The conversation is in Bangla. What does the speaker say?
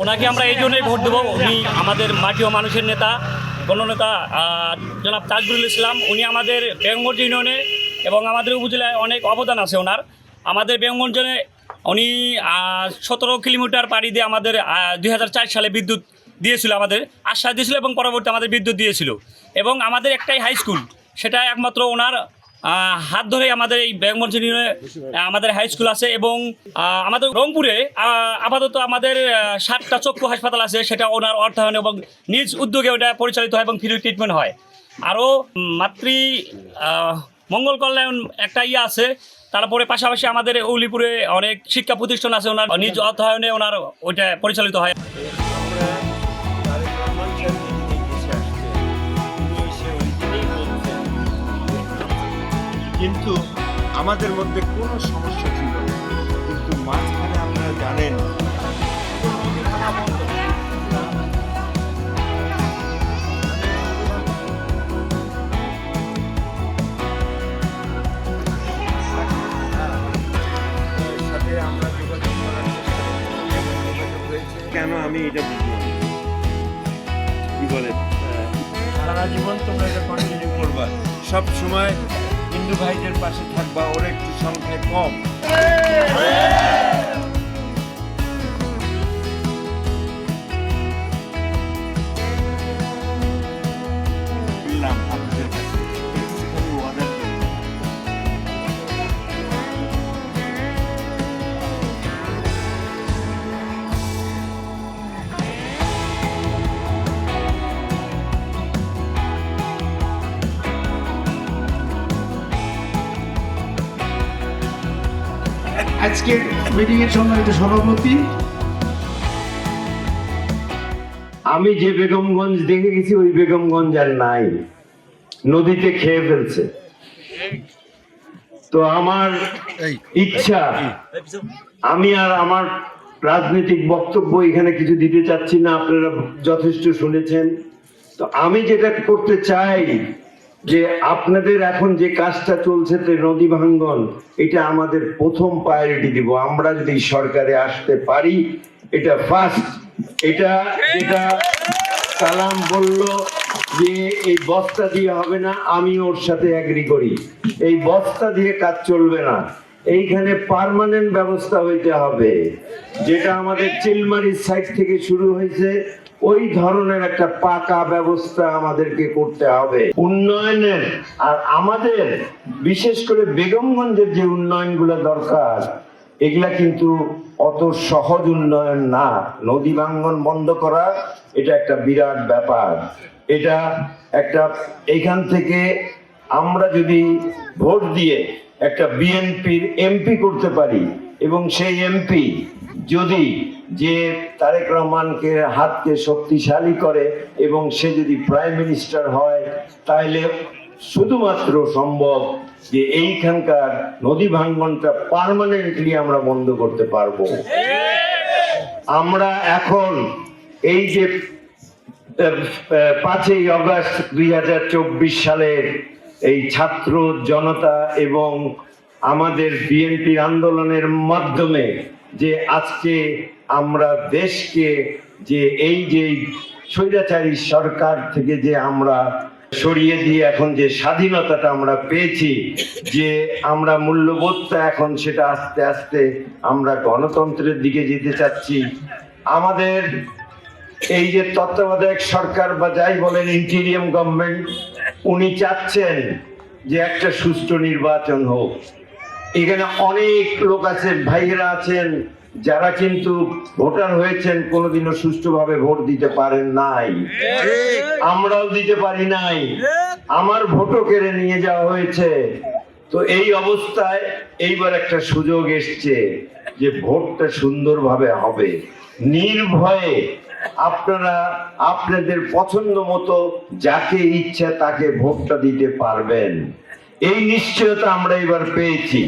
ওনাকে আমরা এই জন্যই ভোট দেবো, উনি আমাদের মাটি ও মানুষের নেতা, গণনেতা জনাব তাজবুরুল ইসলাম। উনি আমাদের বেগমগঞ্জ ইউনিয়নে এবং আমাদের উপজেলায় অনেক অবদান আছে ওনার। আমাদের বেগমগঞ্জে উনি 17 কিলোমিটার পাড়ি দিয়ে আমাদের 2004 সালে বিদ্যুৎ দিয়েছিল, আমাদের আশ্বাস দিয়েছিল এবং পরবর্তী আমাদের বিদ্যুৎ দিয়েছিল। এবং আমাদের একটাই হাই স্কুল, সেটা একমাত্র ওনার হাত ধরে আমাদের এই বেগমগঞ্জ ইউনিয়নে আমাদের হাই স্কুল আছে। এবং আমাদের রংপুরে আপাতত আমাদের 7টা চক্ষু হাসপাতাল আছে, সেটা ওনার অর্থায়নে এবং নিজ উদ্যোগে ওটা পরিচালিত হয় এবং ফ্রি ট্রিটমেন্ট হয়। আরও মাতৃ মঙ্গল কল্যাণ একটা আছে। তারপরে পাশাপাশি আমাদের উলিপুরে অনেক শিক্ষা প্রতিষ্ঠান আছে, ওনার নিজ অর্থায়নে ওনার ওইটা পরিচালিত হয়। কিন্তু আমাদের মধ্যে কোনো সমস্যা ছিল না, কিন্তু মাঝখানে আপনারা জানেন সাথে আমরা যোগাযোগ করার চেষ্টা হয়েছে। কেন আমি এটা বুঝলাম, কি বলে সারা জীবন তোমরা এটা কন্টিনিউ করবা, সব সময় হিন্দু ভাইদের পাশে থাকবা, ওরা একটু সংখ্যায় কম। আপনাদের কাছে একটুখানি ওয়াদার করি, আজকের মিটিং এর সম্মানিত সভাপতি, আমি যে বেগমগঞ্জ দেখে গেছি ওই বেগমগঞ্জ আর নাই, নদীতে খেয়ে ফেলছে। তো আমার ইচ্ছা, আমি আর আমার রাজনৈতিক বক্তব্য এখানে কিছু দিতে চাচ্ছি না, আপনারা যথেষ্ট শুনেছেন। তো আমি যেটা করতে চাই যে আপনাদের এখন যে কাজটা চলছে নদী ভাঙ্গন, এটা আমাদের প্রথম প্রায়োরিটি দিব। আমরা যদি সরকারে আসতে পারি, এটা ফার্স্ট। এটা যেটা সালাম বলল যে এই বস্তা দিয়ে হবে না, আমি ওর সাথে এগ্রি করি। এই বস্তা দিয়ে কাজ চলবে না, এইখানে পার্মানেন্ট ব্যবস্থা হইতে হবে। যেটা আমাদের চিলমারির সাইড থেকে শুরু হয়েছে, ওই ধরনের একটা পাকা ব্যবস্থা আমাদেরকে করতে হবে উন্নয়নের। আর আমাদের বিশেষ করে বেগমগঞ্জের যে উন্নয়নগুলো দরকার, এগুলা কিন্তু অত সহজ উন্নয়ন না। নদী ভাঙ্গন বন্ধ করা এটা একটা বিরাট ব্যাপার। এটা একটা এইখান থেকে আমরা যদি ভোট দিয়ে একটা বিএনপির এমপি করতে পারি, এবং সেই এমপি যদি যে তারেক রহমানকে হাতকে শক্তিশালী করে এবং সে যদি প্রাইম মিনিস্টার হয়, তাহলে শুধুমাত্র সম্ভব যে এইখানকার নদী ভাঙ্গনটা পার্মানেন্টলি আমরা বন্ধ করতে পারবো। আমরা এখন এই যে 5ই অগস্ট 2024 সালের এই ছাত্র জনতা এবং আমাদের বিএনপির আন্দোলনের মাধ্যমে যে আজকে আমরা দেশকে যে এই যে স্বৈরাচারী সরকার থেকে যে আমরা সরিয়ে দিয়ে এখন যে স্বাধীনতাটা আমরা পেয়েছি, যে আমরা মূল্যবোধটা এখন সেটা আস্তে আস্তে আমরা গণতন্ত্রের দিকে যেতে চাচ্ছি। আমাদের এই যে তত্ত্বাবধায়ক সরকার বা যাই বলেন ইন্টিরিয়াম গভর্নমেন্ট, উনি চাচ্ছেন যে একটা সুষ্ঠু নির্বাচন হোক। এখানে অনেক লোক আছে, ভাইয়েরা আছেন যারা কিন্তু ভোটার হয়েছেন, কোনোদিনও সুষ্ঠুভাবে ভোট দিতে পারেন নাই, আমরাও দিতে পারি নাই, আমার ভোটও কেড়ে নিয়ে যাওয়া হয়েছে। তো এই অবস্থায় এইবার একটা সুযোগ এসছে যে ভোটটা সুন্দরভাবে হবে, নির্ভয়ে আপনারা আপনাদের পছন্দ মতো যাকে ইচ্ছা তাকে ভোটটা দিতে পারবেন। এই নিশ্চয়তা আমরা এবার পেয়েছি।